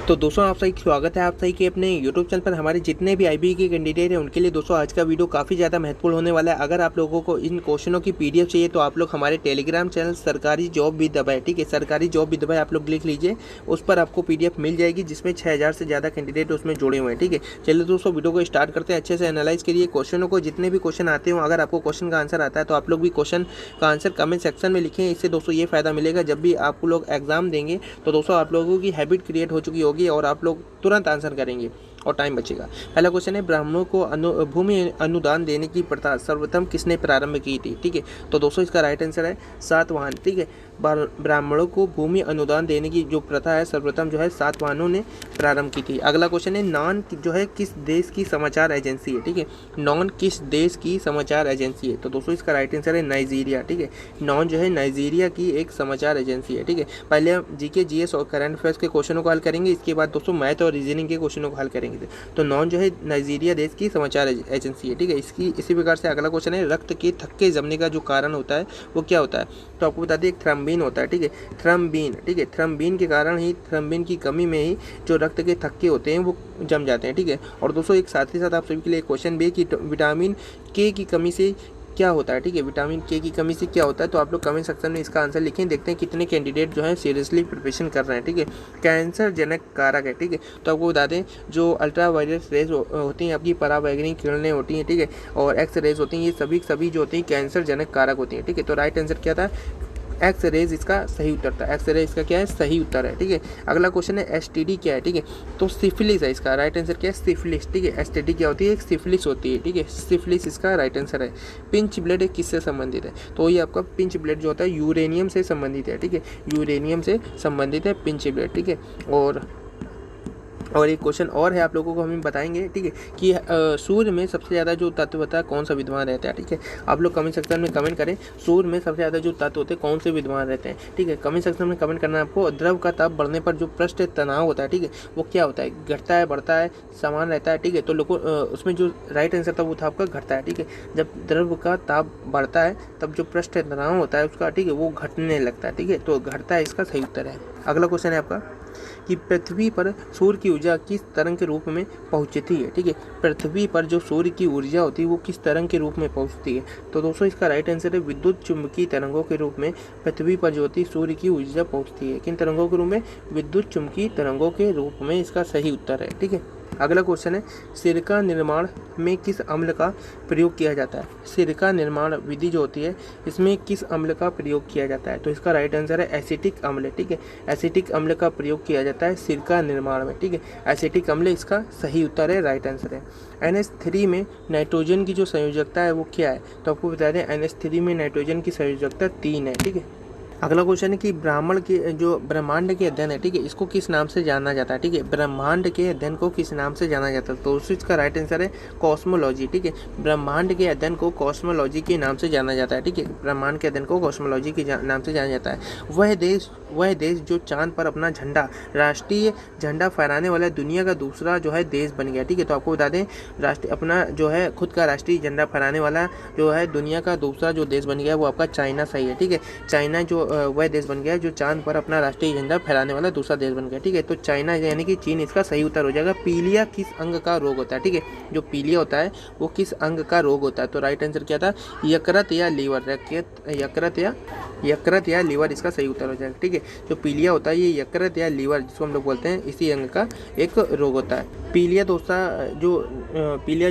तो दोस्तों आप सही स्वागत है आप सही के अपने YouTube चैनल पर। हमारे जितने भी आईबी के कैंडिडेट हैं उनके लिए दोस्तों आज का वीडियो काफ़ी ज़्यादा महत्वपूर्ण होने वाला है। अगर आप लोगों को इन क्वेश्चनों की पीडीएफ चाहिए तो आप लोग हमारे टेलीग्राम चैनल सरकारी जॉब भी दबाए, ठीक है, सरकारी जॉब भी दबाए आप लोग लिख लीजिए, उस पर आपको पीडीएफ मिल जाएगी जिसमें 6000 से ज़्यादा कैंडिडेट उसमें जुड़े हुए हैं। ठीक है, चलिए दोस्तों वीडियो को स्टार्ट करते हैं। अच्छे से एनालाइज करिए क्वेश्चनों को, जितने भी क्वेश्चन आते हो अगर आपको क्वेश्चन का आंसर आता है तो आप लोग भी क्वेश्चन का आंसर कमेंट सेक्शन में लिखें। इससे दोस्तों ये फायदा मिलेगा जब भी आप लोग एग्जाम देंगे तो दोस्तों आप लोगों की हैबिट क्रिएट हो चुकी होगी और आप लोग तुरंत आंसर करेंगे और टाइम बचेगा। पहला क्वेश्चन है, ब्राह्मणों को भूमि अनुदान देने की प्रथा सर्वप्रथम किसने प्रारंभ की थी? ठीक है, तो दोस्तों इसका राइट आंसर है सातवाहन। ठीक है, ब्राह्मणों को भूमि अनुदान देने की जो प्रथा है सर्वप्रथम जो है सातवाहनों ने प्रारंभ की थी। अगला क्वेश्चन है, नॉन जो है किस देश की समाचार एजेंसी है? ठीक है, नॉन किस देश की समाचार एजेंसी है? तो दोस्तों इसका राइट आंसर है नाइजीरिया। ठीक है, नॉन जो है नाइजीरिया की एक समाचार एजेंसी है। ठीक है, पहले हम जीके जीएस और करंट अफेयर्स के क्वेश्चनों को हल करेंगे, इसके बाद दोस्तों मैथ और रीजनिंग के क्वेश्चनों को हल करेंगे। तो नॉन जो है नाइजीरिया देश की समाचार एजेंसी है। ठीक है, इसकी इसी प्रकार से अगला क्वेश्चन है, रक्त के थक्के जमने का जो कारण होता है वो क्या होता है? तो आपको बता दें एक थ्रम्बिन होता है। ठीक है, थ्रम्बिन, ठीक है, थ्रम्बिन के कारण ही, थ्रम्बिन की कमी में ही जो रक्त के थक्के होते हैं वो जम जाते हैं। ठीक है, और दोस्तों एक साथ ही साथ आप सभी के लिए क्वेश्चन भी है कि विटामिन के की कमी से क्या होता है? ठीक है, विटामिन के की कमी से क्या होता है? तो आप लोग कमेंट सेक्शन में इसका आंसर लिखें, देखते हैं कितने कैंडिडेट जो है सीरियसली प्रिपरेशन कर रहे हैं। ठीक है, कैंसर जनक कारक है। ठीक है, तो आपको बता दें जो अल्ट्रा वायलेट रेज होती हैं, आपकी पराबैंगनी किरणें होती हैं, ठीक है, और एक्स रेज होती हैं, ये सभी जो होती हैं कैंसर जनक कारक होती हैं। ठीक है, तो राइट आंसर क्या था? एक्स रेज इसका सही उत्तर था। एक्स रे इसका क्या है? सही उत्तर है। ठीक है, अगला क्वेश्चन है एसटीडी क्या है? ठीक है, तो सिफिलिस है इसका राइट आंसर क्या है? सिफिलिस। ठीक है, एसटीडी क्या होती है? एक सिफिलिस होती है। ठीक है, सिफिलिस इसका राइट आंसर है। पिंच ब्लड किससे संबंधित है? तो ये आपका पिंच ब्लड जो होता है यूरेनियम से संबंधित है। ठीक है, यूरेनियम से संबंधित है पिंच ब्लड। ठीक है, और एक क्वेश्चन और है आप लोगों को हम बताएंगे, ठीक है, कि सूर्य में सबसे ज़्यादा जो तत्व होता है कौन सा विद्यमान रहता है? ठीक है, आप लोग कमेंट सेक्शन में कमेंट करें, सूर्य में सबसे ज़्यादा जो तत्व होते हैं कौन से विद्यमान रहते हैं? ठीक है, कमेंट सेक्शन में कमेंट करना है आपको। द्रव का ताप बढ़ने पर जो पृष्ठ तनाव होता है, ठीक है, वो क्या होता है? घटता है, बढ़ता है, समान रहता है? ठीक है, तो लोगों उसमें जो राइट आंसर था वो था आपका घटता है। ठीक है, जब द्रव का ताप बढ़ता है तब जो पृष्ठ तनाव होता है उसका, ठीक है, वो घटने लगता है। ठीक है, तो घटता है इसका सही उत्तर है। अगला क्वेश्चन है आपका कि पृथ्वी पर सूर्य की ऊर्जा किस तरंग के रूप में पहुंचती है? ठीक है, पृथ्वी पर जो सूर्य की ऊर्जा होती है वो किस तरंग के रूप में पहुंचती है? तो दोस्तों इसका राइट आंसर है विद्युत चुंबकीय तरंगों के रूप में पृथ्वी पर जो होती है सूर्य की ऊर्जा पहुंचती है। किन तरंगों के रूप में? विद्युत चुंबकीय तरंगों के रूप में इसका सही उत्तर है। ठीक है, अगला क्वेश्चन है, सिरका निर्माण में किस अम्ल का प्रयोग किया जाता है? सिरका निर्माण विधि जो होती है इसमें किस अम्ल का प्रयोग किया जाता है? तो इसका राइट आंसर है एसिटिक अम्ल। ठीक है, एसिटिक अम्ल का प्रयोग किया जाता है सिरका निर्माण में। ठीक है, एसिटिक अम्ल इसका सही उत्तर है, राइट आंसर है। NH3 में नाइट्रोजन की जो संयोजकता है वो क्या है? तो आपको बता दें NH3 में नाइट्रोजन की संयोजकता 3 है। ठीक है, अगला क्वेश्चन है कि ब्रह्मांड के अध्ययन है, ठीक है, इसको किस नाम से जाना जाता है? ठीक है, ब्रह्मांड के अध्ययन को किस नाम से जाना जाता है? तो इसका राइट आंसर है कॉस्मोलॉजी। ठीक है, ब्रह्मांड के अध्ययन को कॉस्मोलॉजी के नाम से जाना जाता है। ठीक है, ब्रह्मांड के अध्ययन को कॉस्मोलॉजी के नाम से जाना जाता है। वह देश जो चांद पर अपना राष्ट्रीय झंडा फहराने वाला दुनिया का दूसरा जो है देश बन गया। ठीक है, तो आपको बता दें अपना जो है खुद का राष्ट्रीय झंडा फहराने वाला जो है दुनिया का दूसरा जो देश बन गया वो आपका चाइना सही है। ठीक है, चाइना जो वह देश बन गया जो चांद पर अपना राष्ट्रीय झंडा फहराने वाला दूसरा देश बन गया। ठीक है, तो चाइना यानी कि चीन इसका सही उत्तर हो जाएगा। पीलिया किस अंग का रोग होता है? ठीक है, जो पीलिया होता है वो किस अंग का रोग होता है? तो राइट आंसर क्या था? यकृत या लीवर। यकृत या लीवर इसका सही उत्तर हो जाएगा। ठीक है, जो पीलिया होता है ये यकृत या लीवर जिसको हम लोग बोलते हैं इसी अंग का एक रोग होता है। पीलिया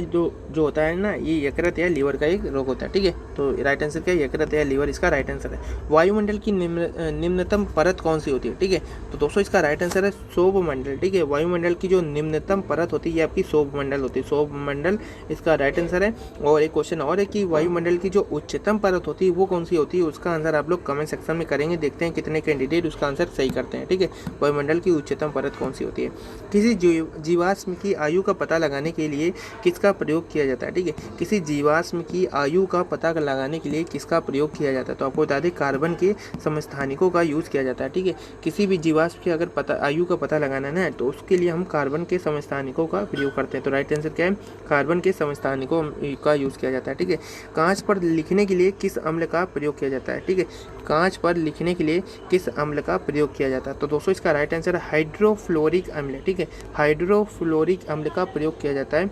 जो होता है ना ये यकृत या लीवर का एक रोग होता है। ठीक है, तो राइट आंसर क्या है? यकृत या लीवर इसका राइट आंसर है। वायुमंडल की निम्नतम परत कौन सी होती है? ठीक है, तो दोस्तों इसका राइट आंसर है सौरमंडल। ठीक है, वायुमंडल की जो निम्नतम परत होती है ये आपकी सौरमंडल होती है। सौरमंडल इसका राइट आंसर है। और एक क्वेश्चन और है कि वायुमंडल की जो उच्चतम परत होती है वो कौन सी होती है? उसका आंसर आप लोग कमेंट सेक्शन में करेंगे, देखते हैं कितने कैंडिडेट उसका आंसर सही करते हैं। ठीक है, वायुमंडल की उच्चतम परत कौन सी होती है? किसी जीवाश्म की आयु का पता लगाने के लिए किसका प्रयोग किया जाता है? ठीक है, किसी जीवाश्म की आयु का पता लगाने के लिए किसका प्रयोग किया जाता है? तो आपको बता दें कार्बन के समस्थानिकों का यूज़ किया जाता है। ठीक है, किसी भी जीवाश्म की अगर आयु का पता लगाना है तो उसके लिए हम कार्बन के समस्थानिकों का प्रयोग करते हैं। तो राइट आंसर क्या है? कार्बन के समस्थानिकों का यूज़ किया जाता है। ठीक है, कांच पर लिखने के लिए किस अम्ल का प्रयोग किया जाता है? ठीक है, कांच पर लिखने के लिए किस अम्ल का प्रयोग किया जाता है? तो दोस्तों इसका राइट आंसर है हाइड्रोफ्लोरिक अम्ल। ठीक है, हाइड्रोफ्लोरिक अम्ल का प्रयोग किया जाता है।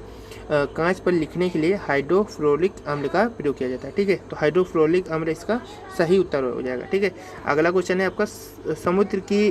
कांच पर लिखने के लिए हाइड्रोफ्लोरिक अम्ल का प्रयोग किया जाता है। ठीक है, तो हाइड्रोफ्लोरिक अम्ल इसका सही उत्तर हो जाएगा। ठीक है, अगला क्वेश्चन है आपका समुद्र की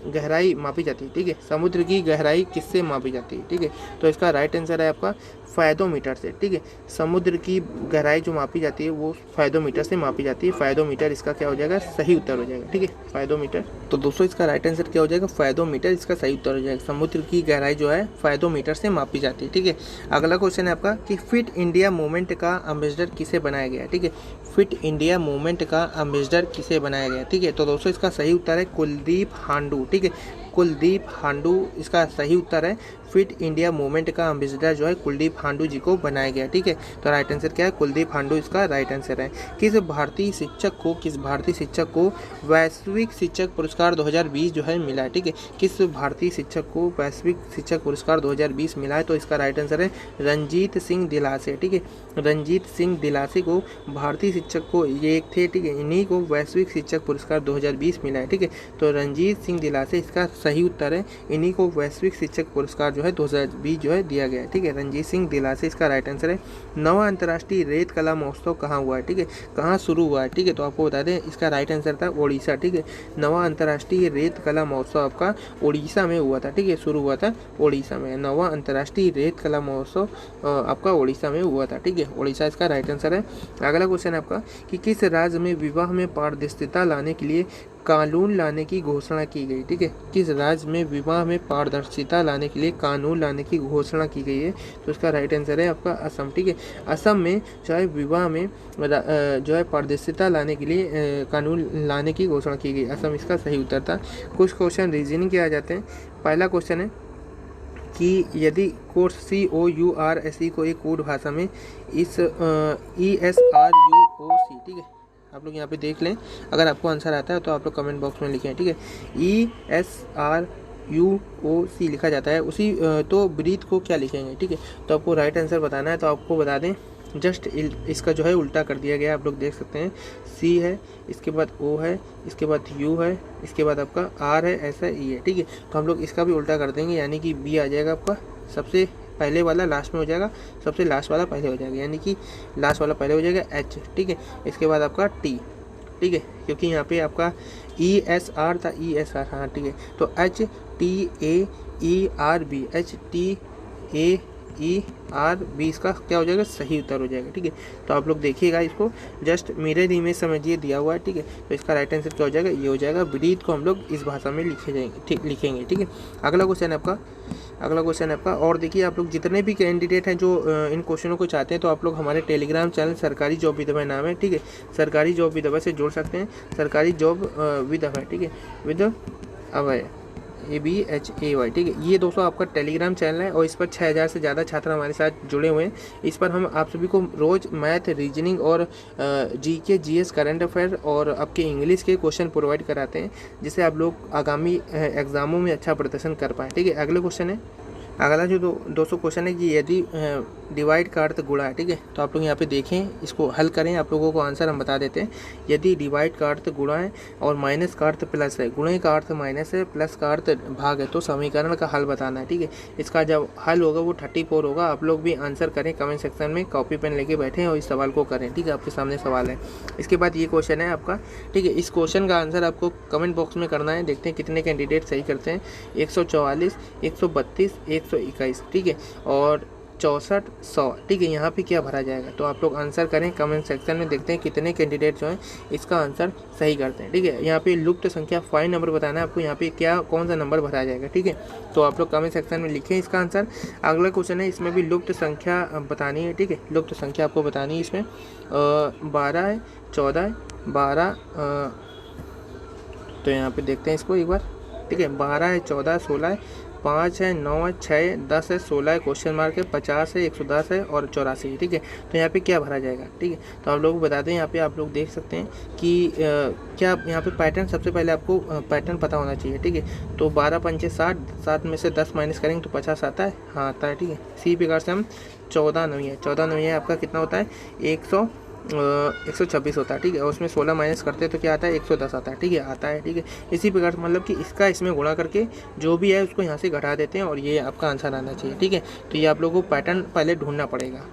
गहराई मापी जाती है। ठीक है, समुद्र की गहराई किससे मापी जाती है? ठीक है, तो इसका राइट आंसर है आपका फायदोमीटर से। ठीक है, समुद्र की गहराई जो मापी जाती है वो फायदोमीटर से मापी जाती है। फायदोमीटर इसका क्या हो जाएगा? सही उत्तर हो जाएगा। ठीक है, फायदोमीटर। तो दोस्तों इसका राइट आंसर क्या हो जाएगा? फायदोमीटर इसका सही उत्तर हो जाएगा। समुद्र की गहराई जो है फायदोमीटर से मापी जाती है। ठीक है, अगला क्वेश्चन है आपका कि फिट इंडिया मूवमेंट का एम्बेसडर किसे बनाया गया? ठीक है, फिट इंडिया मूवमेंट का एम्बेसडर किसे बनाया गया? ठीक है, तो दोस्तों इसका सही उत्तर है कुलदीप हांडू। ठीक है, कुलदीप हांडू इसका सही उत्तर है। फिट इंडिया मूवमेंट का एम्बेसडर जो है कुलदीप हांडू जी को बनाया गया। ठीक है, तो राइट आंसर क्या है? कुलदीप हांडू इसका राइट आंसर है। किस भारतीय शिक्षक को वैश्विक शिक्षक पुरस्कार 2020 जो है मिला है? ठीक है, किस भारतीय शिक्षक को वैश्विक शिक्षक पुरस्कार 2020 मिला है? तो इसका राइट आंसर है रंजीत सिंह दिलासे। ठीक है, रंजीत सिंह दिलासे को भारतीय शिक्षक को ये एक थे। ठीक है, इन्हीं को वैश्विक शिक्षक पुरस्कार 2020 मिला है। ठीक है, तो रंजीत सिंह दिलासे इसका सही उत्तर है। इन्हीं को वैश्विक शिक्षक पुरस्कार जो है 2020 जो है दिया गया है। ठीक है, रंजीत सिंह दिलासे इसका राइट आंसर है। नवा अंतर्राष्ट्रीय रेत कला महोत्सव कहाँ हुआ है? ठीक है, कहाँ शुरू हुआ है? ठीक है, तो आपको बता दें इसका राइट आंसर था ओडिशा। ठीक है, नवा अंतर्राष्ट्रीय रेत कला महोत्सव आपका ओडिशा में हुआ था। ठीक है, शुरू हुआ था ओडिशा में। नवा अंतर्राष्ट्रीय रेत कला महोत्सव आपका ओडिशा में हुआ था। ठीक है, ओडिशा इसका राइट आंसर है। अगला क्वेश्चन है आपका कि किस राज्य में विवाह में पारदर्शिता लाने के लिए कानून लाने की घोषणा की गई? ठीक है, किस राज्य में विवाह में पारदर्शिता लाने के लिए कानून लाने की घोषणा की गई है? तो इसका राइट आंसर है आपका असम। ठीक है, असम में चाहे विवाह में जो है पारदर्शिता लाने के लिए कानून लाने की घोषणा की गई। असम इसका सही उत्तर था। कुछ क्वेश्चन रीजनिंग के आ जाते हैं। पहला क्वेश्चन है कि यदि कोर्स COURSE को एक कोड भाषा में इस ESRUOC, ठीक है, आप लोग यहाँ पे देख लें। अगर आपको आंसर आता है तो आप लोग कमेंट बॉक्स में लिखें। ठीक है, ESRUOC लिखा जाता है उसी तो ब्रीथ को क्या लिखेंगे? ठीक है, तो आपको राइट आंसर बताना है। तो आपको बता दें जस्ट इसका जो है उल्टा कर दिया गया। आप लोग देख सकते हैं C है, इसके बाद O है, इसके बाद U है, इसके बाद आपका R है, ऐसा E है। ठीक है, तो हम लोग इसका भी उल्टा कर देंगे, यानी कि B आ जाएगा आपका सबसे पहले वाला लास्ट में हो जाएगा, सबसे लास्ट वाला पहले हो जाएगा, यानी कि लास्ट वाला पहले हो जाएगा H। ठीक है, इसके बाद आपका T। ठीक है, क्योंकि यहाँ पे आपका ESR था, ESR, हाँ ठीक है, तो HTAERB, HTAERB इसका क्या हो जाएगा? सही उत्तर हो जाएगा। ठीक है, तो आप लोग देखिएगा इसको, जस्ट मिरर इमेज समझिए दिया हुआ है। ठीक है, तो इसका राइट आंसर क्या हो जाएगा? ये हो जाएगा। ब्रीथ को हम लोग इस भाषा में लिखेंगे। ठीक है, अगला क्वेश्चन है आपका और देखिए आप लोग जितने भी कैंडिडेट हैं जो इन क्वेश्चनों को चाहते हैं तो आप लोग हमारे टेलीग्राम चैनल सरकारी जॉब विद अभय नाम है। ठीक है, सरकारी जॉब विद अभय से जुड़ सकते हैं। सरकारी जॉब विद अभय, ठीक है, विद अभय ABHAY। ठीक है, ये दोस्तों आपका टेलीग्राम चैनल है और इस पर 6000 से ज़्यादा छात्र हमारे साथ जुड़े हुए हैं। इस पर हम आप सभी को रोज़ मैथ, रीजनिंग और GK, GS, करंट अफेयर और आपके इंग्लिश के क्वेश्चन प्रोवाइड कराते हैं, जिससे आप लोग आगामी एग्जामों में अच्छा प्रदर्शन कर पाएँ। ठीक है, अगले क्वेश्चन है, अगला जो 200 क्वेश्चन है कि यदि डिवाइड का अर्थ गुणा है। ठीक है, तो आप लोग यहाँ पे देखें, इसको हल करें, आप लोगों को आंसर हम बता देते हैं। यदि डिवाइड का अर्थ गुणा है और माइनस का अर्थ प्लस है, गुणे का अर्थ माइनस है, प्लस का अर्थ भाग है, तो समीकरण का हल बताना है। ठीक है, इसका जब हल होगा वो 34 होगा। आप लोग भी आंसर करें कमेंट सेक्शन में, कॉपी पेन लेके बैठें और इस सवाल को करें। ठीक है, आपके सामने सवाल है। इसके बाद ये क्वेश्चन है आपका। ठीक है, इस क्वेश्चन का आंसर आपको कमेंट बॉक्स में करना है। देखते हैं कितने कैंडिडेट सही करते हैं। 144, 132, 121, ठीक है, और 64, 100। ठीक है, यहाँ पे क्या भरा जाएगा? तो आप लोग आंसर करें कमेंट सेक्शन में, देखते हैं कितने कैंडिडेट जो हैं इसका आंसर सही करते हैं। ठीक है, यहाँ पे लुप्त संख्या 5 नंबर बताना है आपको, यहाँ पे क्या कौन सा नंबर भरा जाएगा। ठीक है, तो आप लोग कमेंट सेक्शन में लिखें इसका आंसर। अगला क्वेश्चन है, इसमें भी लुप्त संख्या बतानी है। ठीक है, लुप्त संख्या आपको बतानी है। इसमें 12 है, 14 है, 12, तो यहाँ पे देखते हैं इसको एक बार। ठीक है, 12 है, 14, 16 है, 5 है, 9 है, 6 है, 10 है, 16 है, क्वेश्चन मार्क है, 50 है, 110 है और 84 है। ठीक है, तो यहाँ पे क्या भरा जाएगा? ठीक है, तो आप लोग बता दें, यहाँ पे आप लोग देख सकते हैं कि क्या यहाँ पे पैटर्न, सबसे पहले आपको पैटर्न पता होना चाहिए। ठीक है, तो 12 पंचे 60, 7 में से 10 माइनस करेंगे तो 50 आता है, हाँ आता है। ठीक है, इसी प्रकार से हम 14 9 है, 14 9 है आपका कितना होता है? 126 होता है, ठीक है। और उसमें 16 माइनस करते हैं तो क्या आता है, 110 आता है, ठीक है, आता है, ठीक है। इसी प्रकार से मतलब कि इसका इसमें गुणा करके जो भी है उसको यहाँ से घटा देते हैं और ये आपका आंसर आना चाहिए, ठीक है। तो ये आप लोगों को पैटर्न पहले ढूंढना पड़ेगा।